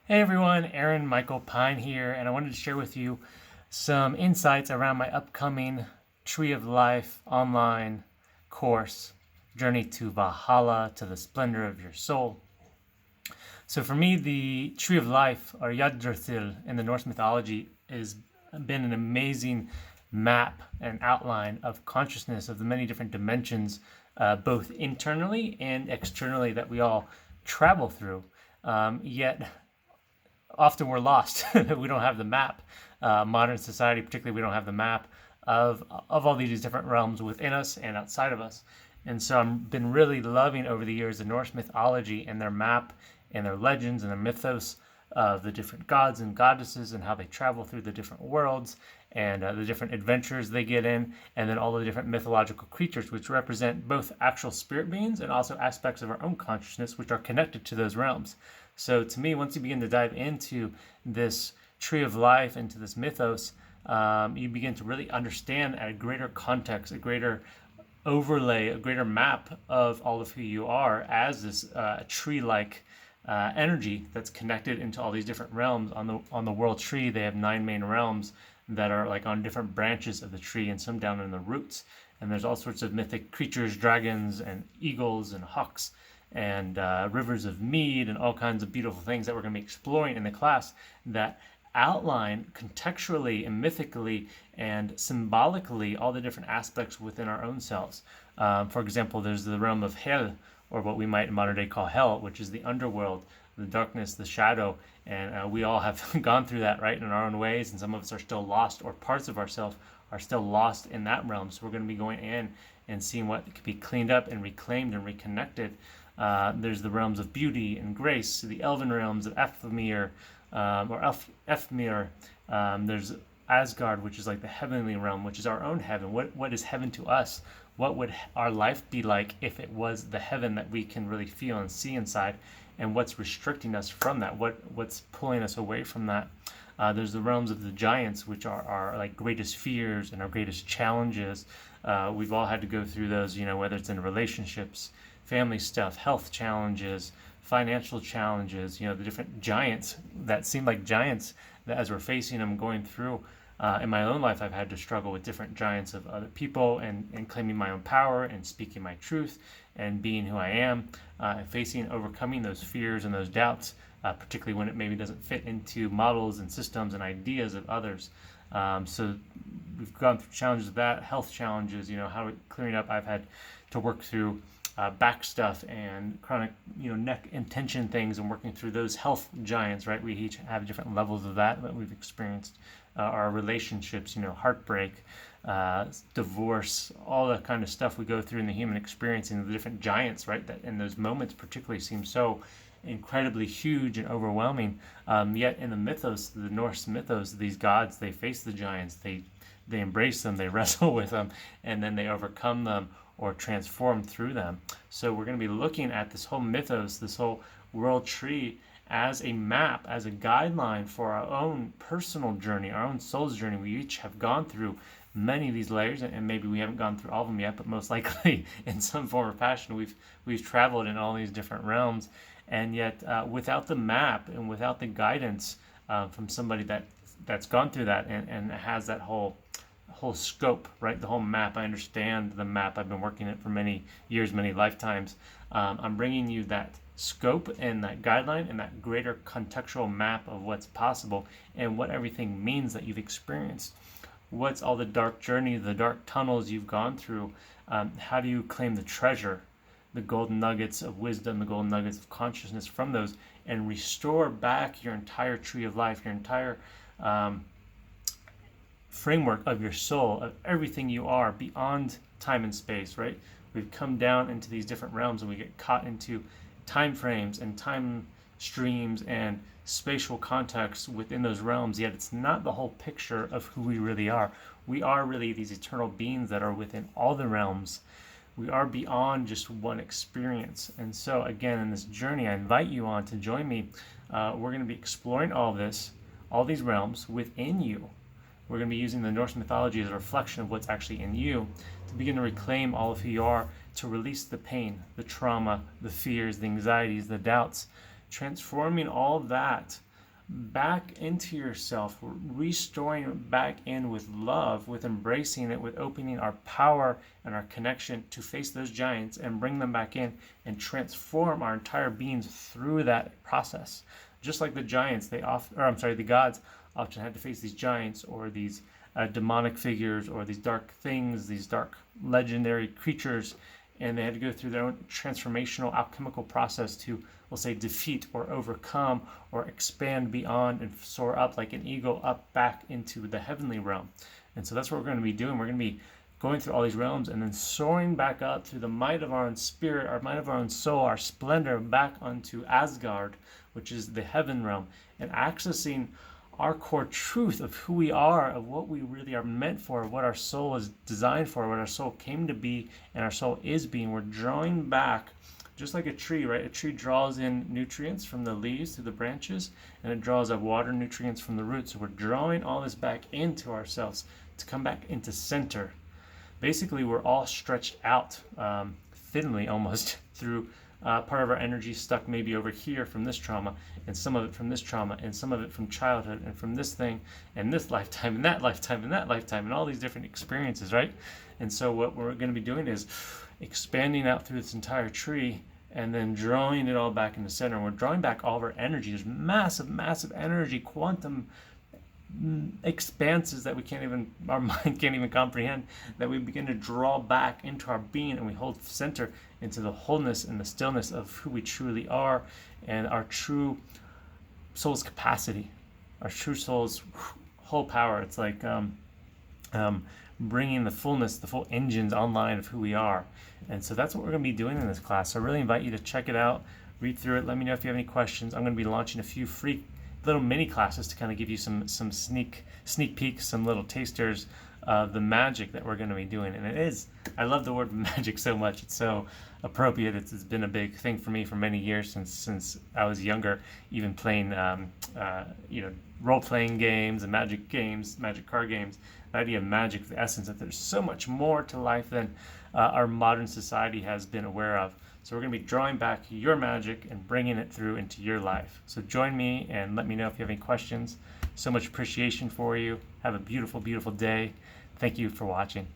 Hey everyone, Aaron Michael Pyne here, and I wanted to share with you some insights around my upcoming Tree of Life online course, Journey to Valhalla, to the Splendor of Your Soul. So for me, the Tree of Life, or Yggdrasil in the Norse mythology, has been an amazing map and outline of consciousness of the many different dimensions, both internally and externally, that we all travel through. Yet often we're lost. We don't have the map. Modern society, particularly, we don't have the map of all these different realms within us and outside of us. And so I've been really loving over the years the Norse mythology and their map and their legends and their mythos of the different gods and goddesses and how they travel through the different worlds and the different adventures they get in, and then all the different mythological creatures, which represent both actual spirit beings and also aspects of our own consciousness, which are connected to those realms. So to me, once you begin to dive into this tree of life, into this mythos, you begin to really understand at a greater context, a greater overlay, a greater map of all of who you are as this tree-like energy that's connected into all these different realms. On the world tree, they have 9 main realms that are like on different branches of the tree, and some down in the roots. And there's all sorts of mythic creatures, dragons and eagles and hawks and rivers of mead and all kinds of beautiful things that we're going to be exploring in the class that outline contextually and mythically and symbolically all the different aspects within our own selves. For example, there's the realm of Hel, or what we might in modern day call hell, which is the underworld, the darkness, the shadow. And we all have gone through that, right, in our own ways, and some of us are still lost, or parts of ourselves are still lost in that realm. So we're going to be going in and seeing what could be cleaned up and reclaimed and reconnected. There's the realms of beauty and grace, the elven realms of Ethmir, Efmir. There's Asgard, which is like the heavenly realm, which is our own heaven. What is heaven to us? What would our life be like if it was the heaven that we can really feel and see inside? And what's restricting us from that? What's pulling us away from that? There's the realms of the giants, which are our like greatest fears and our greatest challenges. We've all had to go through those, whether it's in relationships, family stuff, health challenges, financial challenges, the different giants that seem like giants that as we're facing them going through. In my own life, I've had to struggle with different giants of other people and claiming my own power and speaking my truth and being who I am, facing and overcoming those fears and those doubts, particularly when it maybe doesn't fit into models and systems and ideas of others. So we've gone through challenges of that, health challenges, how clearing up. I've had to work through back stuff and chronic, neck and tension things, and working through those health giants, right? We each have different levels of that we've experienced. Our relationships, heartbreak, divorce, all that kind of stuff we go through in the human experience, and the different giants, right? That in those moments particularly seem so incredibly huge and overwhelming. Yet in the mythos, the Norse mythos, these gods, they face the giants, they embrace them, they wrestle with them, and then they overcome them or transform through them. So we're going to be looking at this whole mythos, this whole world tree, as a map, as a guideline for our own personal journey, our own soul's journey. We each have gone through many of these layers, and maybe we haven't gone through all of them yet, but most likely in some form or fashion we've traveled in all these different realms. And yet without the map and without the guidance from somebody that's gone through that and has that whole scope, right? The whole map. I understand the map. I've been working it for many years, many lifetimes. I'm bringing you that scope and that guideline and that greater contextual map of what's possible and what everything means that you've experienced. What's all the dark journey, the dark tunnels you've gone through? How do you claim the treasure, the golden nuggets of wisdom, the golden nuggets of consciousness from those, and restore back your entire tree of life, your entire framework of your soul, of everything you are beyond time and space, right? We've come down into these different realms and we get caught into time frames and time streams and spatial context within those realms, yet it's not the whole picture of who we really are. We are really these eternal beings that are within all the realms. We are beyond just one experience. And so again, in this journey, I invite you on to join me. We're going to be exploring all this, all these realms within you. We're going to be using the Norse mythology as a reflection of what's actually in you to begin to reclaim all of who you are, to release the pain, the trauma, the fears, the anxieties, the doubts, transforming all of that back into yourself, restoring it back in with love, with embracing it, with opening our power and our connection to face those giants and bring them back in and transform our entire beings through that process. Just like the giants, the gods often had to face these giants or these demonic figures or these dark things, these dark legendary creatures, and they had to go through their own transformational alchemical process to, we'll say, defeat or overcome or expand beyond and soar up like an eagle up back into the heavenly realm. And so that's what we're going to be doing. We're going to be going through all these realms and then soaring back up through the might of our own spirit, our might of our own soul, our splendor back onto Asgard, which is the heaven realm, and accessing our core truth of who we are, of what we really are meant for, what our soul is designed for, what our soul came to be, and our soul is being. We're drawing back, just like a tree, right? A tree draws in nutrients from the leaves to the branches, and it draws up water nutrients from the roots. So we're drawing all this back into ourselves to come back into center. Basically, we're all stretched out thinly almost through part of our energy stuck maybe over here from this trauma, and some of it from this trauma, and some of it from childhood, and from this thing, and this lifetime, and that lifetime, and that lifetime, and all these different experiences, right? And so what we're going to be doing is expanding out through this entire tree and then drawing it all back in the center. We're drawing back all of our energy. There's massive, massive energy, quantum expanses that our mind can't even comprehend, that we begin to draw back into our being, and we hold center into the wholeness and the stillness of who we truly are and our true soul's capacity, our true soul's whole power. It's like bringing the fullness, the full engines online of who we are. And so that's what we're going to be doing in this class. So I really invite you to check it out, read through it, let me know if you have any questions. I'm going to be launching a few free little mini classes to kind of give you some sneak peeks, some little tasters of the magic that we're going to be doing. And I love the word magic so much. It's so appropriate. It's been a big thing for me for many years since I was younger, even playing role-playing games and magic card games. The idea of magic, the essence that there's so much more to life than our modern society has been aware of. So we're going to be drawing back your magic and bringing it through into your life. So join me and let me know if you have any questions. So much appreciation for you. Have a beautiful, beautiful day. Thank you for watching.